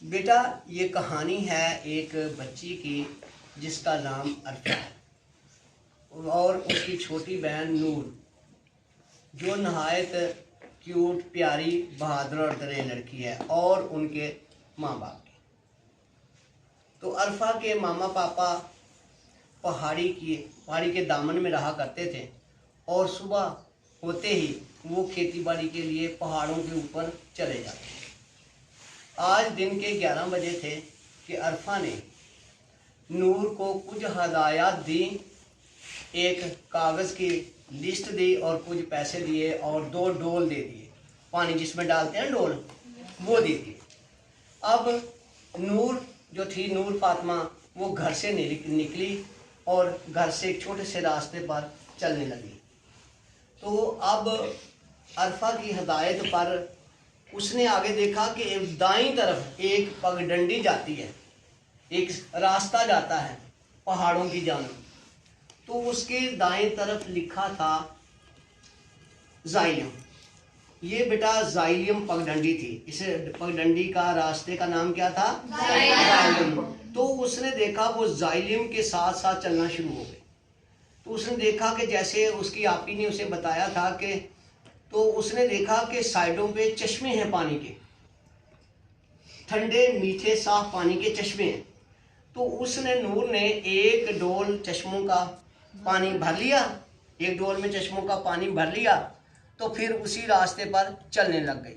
बेटा ये कहानी है एक बच्ची की जिसका नाम अरफा है और उसकी छोटी बहन नूर, जो नहायत क्यूट प्यारी बहादुर और दलेर लड़की है और उनके माँ बाप की। तो अरफा के मामा पापा पहाड़ी के दामन में रहा करते थे और सुबह होते ही वो खेती बाड़ी के लिए पहाड़ों के ऊपर चले जाते। आज दिन के 11 बजे थे कि अरफा ने नूर को कुछ हदायत दी, एक कागज़ की लिस्ट दी और कुछ पैसे दिए और 2 डोल दे दिए, पानी जिसमें डालते हैं डोल, वो दे दिए। अब नूर जो थी, नूर फातिमा, वो घर से निकली और घर से एक छोटे से रास्ते पर चलने लगी। तो अब अरफा की हदायत पर उसने आगे देखा कि दाईं तरफ एक पगडंडी जाती है, एक रास्ता जाता है पहाड़ों की जानब। तो उसके दाईं तरफ लिखा था ज़ाइलियम। ये बेटा ज़ाइलियम पगडंडी थी। इस पगडंडी का रास्ते का नाम क्या था? ज़ाइलियम। तो उसने देखा वो ज़ाइलियम के साथ साथ चलना शुरू हो गए। तो उसने देखा कि जैसे उसकी आपी ने उसे बताया था कि, तो उसने देखा कि साइडों पे चश्मे हैं पानी के, ठंडे मीठे साफ पानी के चश्मे हैं। तो उसने, नूर ने एक डोल चश्मों का पानी भर लिया, एक डोल में चश्मों का पानी भर लिया। तो फिर उसी रास्ते पर चलने लग गई।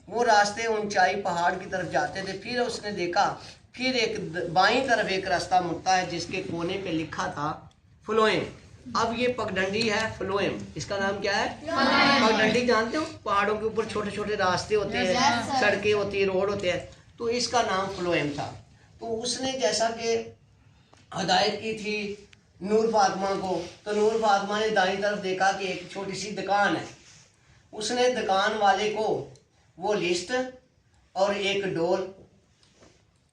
वो रास्ते ऊंचाई पहाड़ की तरफ जाते थे। फिर उसने देखा फिर एक बाईं तरफ एक रास्ता मुड़ता है जिसके कोने पे लिखा था फ्लोएम। अब ये पगडंडी है फ्लोएम, इसका नाम क्या है? पगडंडी जानते हो, पहाड़ों के ऊपर छोटे छोटे रास्ते होते हैं, सड़कें होती है, रोड होते हैं। तो इसका नाम फ्लोएम था। तो उसने जैसा कि हदायत की थी नूर फातिमा को, तो नूर फातिमा ने दाईं तरफ देखा कि एक छोटी सी दुकान है। उसने दुकान वाले को वो लिस्ट और एक डोल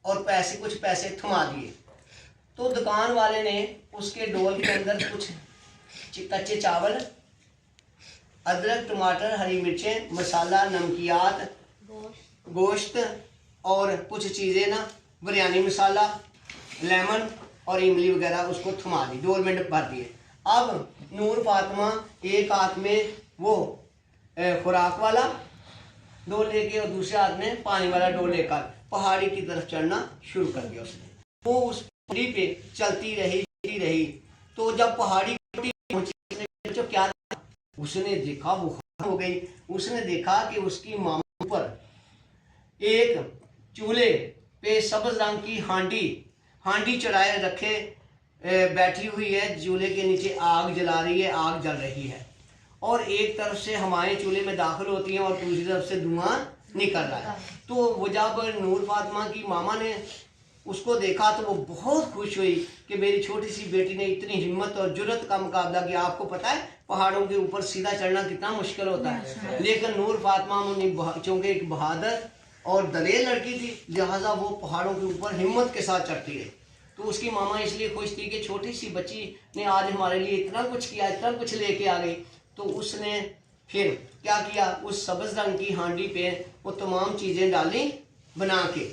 और कुछ पैसे थमा दिए। तो दुकान वाले ने उसके डोल के अंदर कुछ कच्चे चावल, अदरक, टमाटर, हरी मिर्चें, मसाला, नमकियात, गोश्त और कुछ चीज़ें ना, बिरयानी मसाला, लेमन और इमली वगैरह उसको थमा दी, डोल में भर दिए। अब नूर फातिमा एक हाथ में वो खुराक वाला डोल लेके और दूसरे हाथ में पानी वाला डोल लेकर पहाड़ी की तरफ चढ़ना शुरू कर दिया उसने। वो उस पहाड़ी पे चलती रही। तो जब पहाड़ी पहुंची तो क्या उसने देखा, वो हो गई। उसने देखा कि उसकी मामा पर एक चूल्हे पे सब्ज रंग की हांडी चढ़ाए रखे बैठी हुई है, चूल्हे के नीचे आग जला रही है, आग जल रही है और एक तरफ से हमारे चूल्हे में दाखिल होती हैं और दूसरी तरफ से धुआं निकल रहा है। तो वो जब नूर फातिमा की मामा ने उसको देखा तो वो बहुत खुश हुई कि मेरी छोटी सी बेटी ने इतनी हिम्मत और जुर्रत का मुकाबला किया। आपको पता है पहाड़ों के ऊपर सीधा चढ़ना कितना मुश्किल होता है, लेकिन नूर फातिमा चूँकि एक बहादुर और दलेर लड़की थी, लिहाजा वो पहाड़ों के ऊपर हिम्मत के साथ चढ़ती रही। तो उसकी मामा इसलिए खुश थी कि छोटी सी बच्ची ने आज हमारे लिए इतना कुछ किया, इतना कुछ लेके आ गई। तो उसने फिर क्या किया, उस सब्ज रंग की हांडी पे वो तमाम चीज़ें डाली बना के।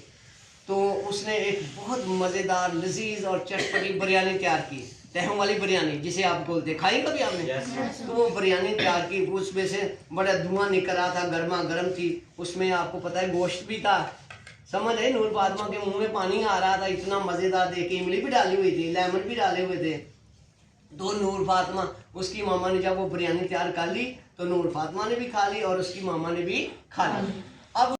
तो उसने एक बहुत मज़ेदार लजीज और चटपटी बिरयानी तैयार की, तहों वाली बिरयानी जिसे आप बोलते, खाई कभी आपने? तो वो बिरयानी तैयार की, उसमें से बड़ा धुआं निकल रहा था, गर्मा गर्म थी। उसमें आपको पता है गोश्त भी था। समझ है, नूर फातिमा के मुंह में पानी आ रहा था, इतना मज़ेदार देख के। इमली भी डाली हुई थी, लेमन भी डाले हुए थे। तो नूर फातिमा, उसकी मामा ने जब वो बिरयानी तैयार कर ली तो नूर फातिमा ने भी खा ली और उसकी मामा ने भी खा ली। अब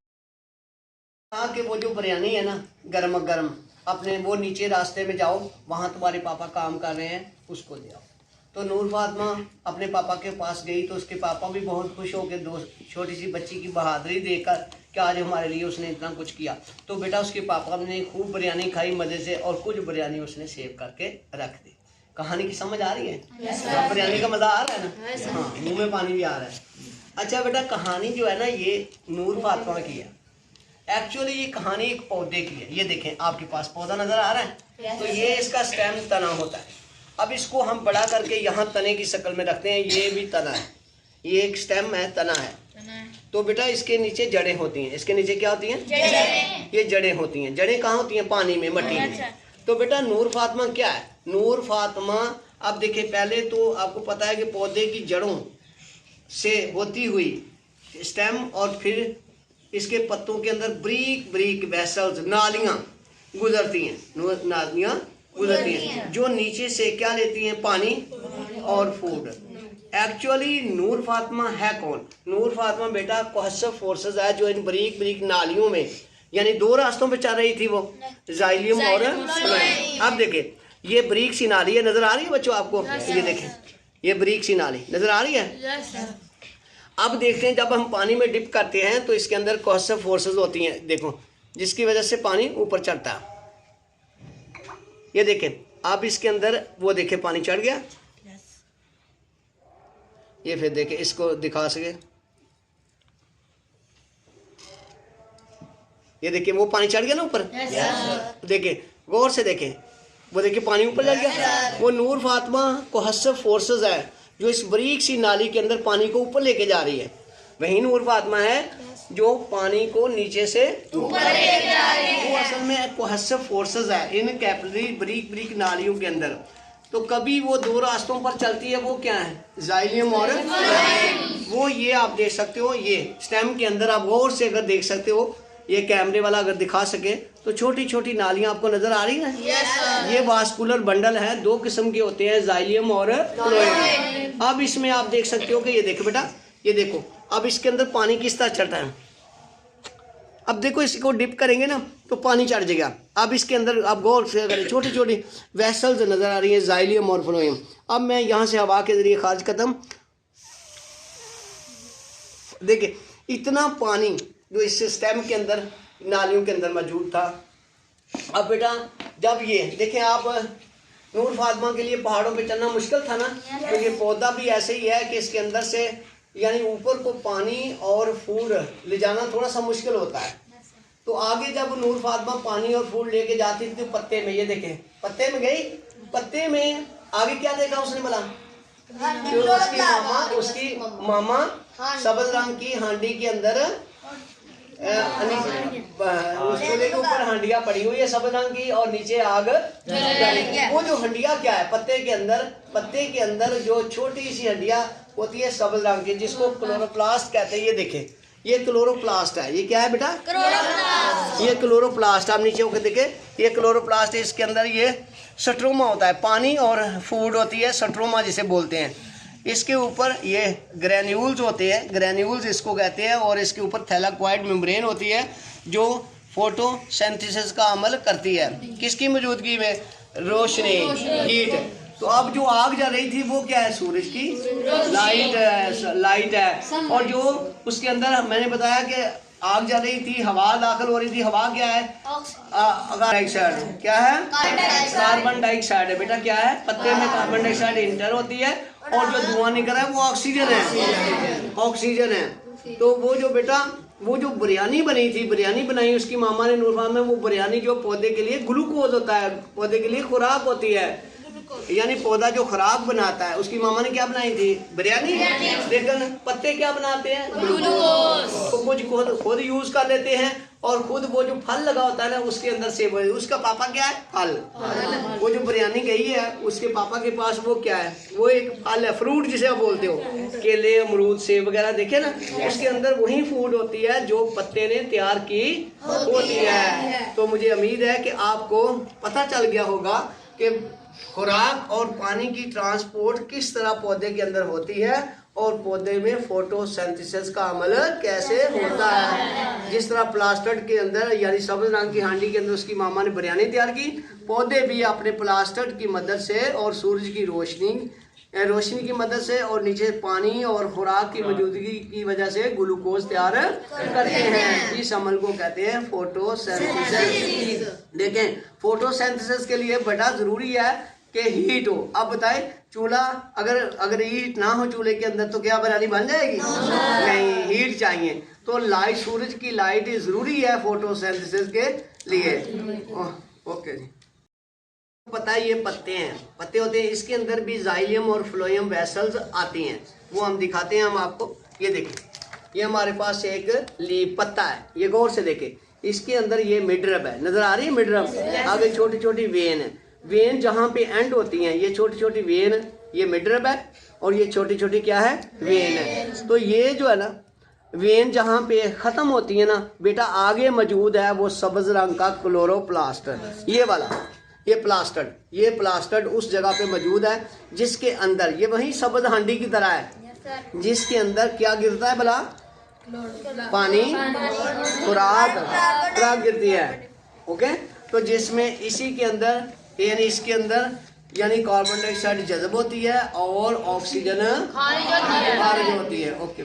कि वो जो बिरयानी है ना गर्म गर्म, अपने वो नीचे रास्ते में जाओ, वहाँ तुम्हारे पापा काम कर रहे हैं, उसको ले आओ। तो नूर फातिमा अपने पापा के पास गई तो उसके पापा भी बहुत खुश हो गए छोटी सी बच्ची की बहादुरी देखकर कि आज हमारे लिए उसने इतना कुछ किया। तो बेटा उसके पापा ने खूब बिरयानी खाई मज़े से और कुछ बिरयानी उसने सेव करके रख दी। कहानी की समझ आ रही है? बिरयानी का मज़ा आ रहा है ना? हाँ, मुंह में पानी भी आ रहा है। अच्छा बेटा, कहानी जो है ना ये नूर फातिमा की है। एक्चुअली ये कहानी एक पौधे की है। ये देखें, आपके पास पौधा नज़र आ रहा है? तो ये इसका स्टेम तना होता है। अब इसको हम बड़ा करके यहाँ तने की शक्ल में रखते हैं। ये भी तना है, ये एक स्टेम है, तना है। तो बेटा इसके नीचे जड़ें होती हैं। इसके नीचे क्या होती हैं? ये जड़ें होती हैं। जड़ें कहाँ होती हैं? पानी में, मिट्टी में। तो बेटा नूर फातिमा क्या है? नूर फातिमा, अब देखिए पहले तो आपको पता है कि पौधे की जड़ों से होती हुई स्टेम और फिर इसके पत्तों के अंदर ब्रीक ब्रीक वेसल्स, नालियाँ गुजरती हैं, नालियाँ गुजरती हैं जो नीचे से क्या लेती हैं? पानी और फूड। एक्चुअली नूर फातिमा है कौन? नूर फातिमा बेटा कोहेसिव फोर्सेस है जो इन ब्रीक ब्रीक नालियों में, यानी दो रास्तों पे चल रही थी वो, जाइलियम और फ्लोएम। अब देखिए ये ब्रीक सी नाली है, नजर आ रही है बच्चों आपको? ये देखें, ये ब्रीक सी नाली नजर आ रही है। अब देखते हैं जब हम पानी में डिप करते हैं तो इसके अंदर कोहेसिव फोर्सेस होती हैं, देखो, जिसकी वजह से पानी ऊपर चढ़ता है। ये देखें, आप इसके अंदर वो देखें पानी चढ़ गया। ये फिर देखें, इसको दिखा सके, ये देखिए वो पानी चढ़ गया ना ऊपर। देखें गौर से देखें, वो देखिए पानी ऊपर चढ़ गया। वो नूर फातिमा कोहेसिव फोर्सेस है जो इस बारीक सी नाली के अंदर पानी को ऊपर लेके जा रही है। वही नूर फातिमा है जो पानी को नीचे से ऊपर लेके जा रही है। वो असल में कोहेसिव फोर्सेस है इन कैपिलरी ब्रीक ब्रीक नालियों के अंदर। तो कभी वो दो रास्तों पर चलती है, वो क्या है? जाइलियम और वो ये आप देख सकते हो, ये स्टेम के अंदर आप गौर से अगर देख सकते हो, ये कैमरे वाला अगर दिखा सके तो छोटी छोटी नालियां आपको नजर आ रही हैं। ये वास्कुलर बंडल है, दो किस्म के होते हैं, जाइलियम और फ्लोएम। अब इसमें आप देख सकते हो कि ये देखो बेटा, ये देखो अब इसके अंदर पानी किस तरह चढ़ता है। अब देखो इसको डिप करेंगे ना तो पानी चढ़ जाएगा। अब इसके अंदर आप गौर से अगर छोटी छोटी वेसल्स नजर आ रही है, जाइलियम और फ्लोएम। अब मैं यहाँ से हवा के जरिए खारिज करता हूँ, देखिए इतना पानी जो इस स्टेम के अंदर नालियों के अंदर मौजूद था। अब बेटा जब ये देखें आप, नूर फातिमा के लिए पहाड़ों पे चलना मुश्किल था ना, तो ये पौधा भी ऐसे ही है कि इसके अंदर से यानी ऊपर को पानी और फूड ले जाना थोड़ा सा मुश्किल होता है। तो आगे जब नूर फातिमा पानी और फूड लेके जाती थी पत्ते में, ये देखें पत्ते में गई, पत्ते में आगे क्या देखा उसने बोला, उसकी मामा सब्ज रंग की हांडी के अंदर, उस चूल्हे के ऊपर हंडिया पड़ी हुई है सब्ज रंग की और नीचे आग। वो जो हंडिया क्या है? पत्ते के अंदर जो छोटी सी हंडिया होती है सब्ज रंग की, जिसको क्लोरोप्लास्ट कहते हैं। ये देखें, ये क्लोरोप्लास्ट है। ये क्या है बेटा? क्लोरोप्लास्ट। ये क्लोरोप्लास्ट, आप नीचे होकर देखें, ये क्लोरोप्लास्ट है। इसके अंदर ये स्ट्रोमा होता है, पानी और फूड होती है, स्ट्रोमा जिसे बोलते हैं। इसके ऊपर ये ग्रैन्यूल्स होते हैं, ग्रैन्यूल्स इसको कहते हैं, और इसके ऊपर थैलाकोइड मेम्ब्रेन होती है जो फोटोसिंथेसिस का अमल करती है। किसकी मौजूदगी में? रोशनी, हीट। तो अब जो आग जल रही थी वो क्या है? सूरज की लाइट है। और जो उसके अंदर मैंने बताया कि आग जल रही थी, हवा दाखिल हो रही थी। हवा क्या है? डाइऑक्साइड। क्या है? कार्बन डाइऑक्साइड है बेटा। क्या है? पत्ते में कार्बन डाइऑक्साइड इंटर होती है और जो धुआं निकल रहा है वो ऑक्सीजन है। तो वो जो बेटा वो जो बिरयानी बनी थी, बिरयानी बनाई उसकी मामा ने नूर फातिमा में, वो बिरयानी जो पौधे के लिए ग्लूकोज होता है, पौधे के लिए खुराक होती है, यानी पौधा जो खुराक बनाता है, उसकी मामा ने क्या बनाई थी? बिरयानी। लेकिन पत्ते क्या बनाते हैं? ग्लूकोज। तो कुछ खुद यूज कर लेते हैं और खुद वो जो फल लगा होता है ना उसके अंदर से उसका पापा क्या है? फल। वो जो बिरयानी गई है उसके पापा के पास वो क्या है? वो एक फल है, फ्रूट जिसे आप बोलते हो, केले, अमरूद, सेब वगैरह देखे ना, उसके अंदर वही फूड होती है जो पत्ते ने तैयार की होती है। तो मुझे उम्मीद है कि आपको पता चल गया होगा कि खुराक और पानी की ट्रांसपोर्ट किस तरह पौधे के अंदर होती है और पौधे में फोटोसिंथेसिस का अमल कैसे होता है। जिस तरह प्लास्टिक के अंदर यानी सब्ज रंग की हांडी के अंदर उसकी मामा ने बिरयानी तैयार की, पौधे भी अपने प्लास्टिक की मदद से और सूरज की रोशनी की मदद से और नीचे पानी और खुराक की मौजूदगी की वजह से ग्लूकोज तैयार करते हैं। इस अमल को कहते हैं फोटोसिंथेसिस। देखें फोटोसिंथेसिस के लिए बड़ा जरूरी है कि हीट हो। अब बताएं चूल्हा अगर हीट ना हो चूल्हे के अंदर तो क्या बिरयानी बन जाएगी? नहीं, हीट चाहिए। तो लाइट, सूरज की लाइट जरूरी है फोटोसिंथेसिस के लिए। ओके जी, पता है ये पत्ते हैं, पत्ते होते हैं, इसके अंदर भी जाइलियम और फ्लोएम वेसल्स आती हैं, वो हम दिखाते हैं हम आपको। ये देखें ये हमारे पास एक लीफ पत्ता है, ये गौर से देखे, इसके अंदर ये मिडरब है, नजर आ रही है मिडरब, आगे छोटी छोटी वेन है, वेन जहाँ पे एंड होती हैं ये छोटी छोटी वेन, ये मिडरब है, और ये छोटी छोटी क्या है, वेन है। तो ये जो है ना वेन जहाँ पे खत्म होती है ना बेटा, आगे मौजूद है वो सब्ज रंग का क्लोरोप्लास्ट, ये वाला, ये प्लास्टर्ड उस जगह पे मौजूद है जिसके अंदर ये वही सब्ज हांडी की तरह है, जिसके अंदर क्या गिरता है भला, पानी, खुराक गिरती है। ओके, तो जिसमें इसी के अंदर यानी इसके अंदर यानी कार्बन डाइऑक्साइड जज्ब होती है और ऑक्सीजन खारिज होती है। ओके।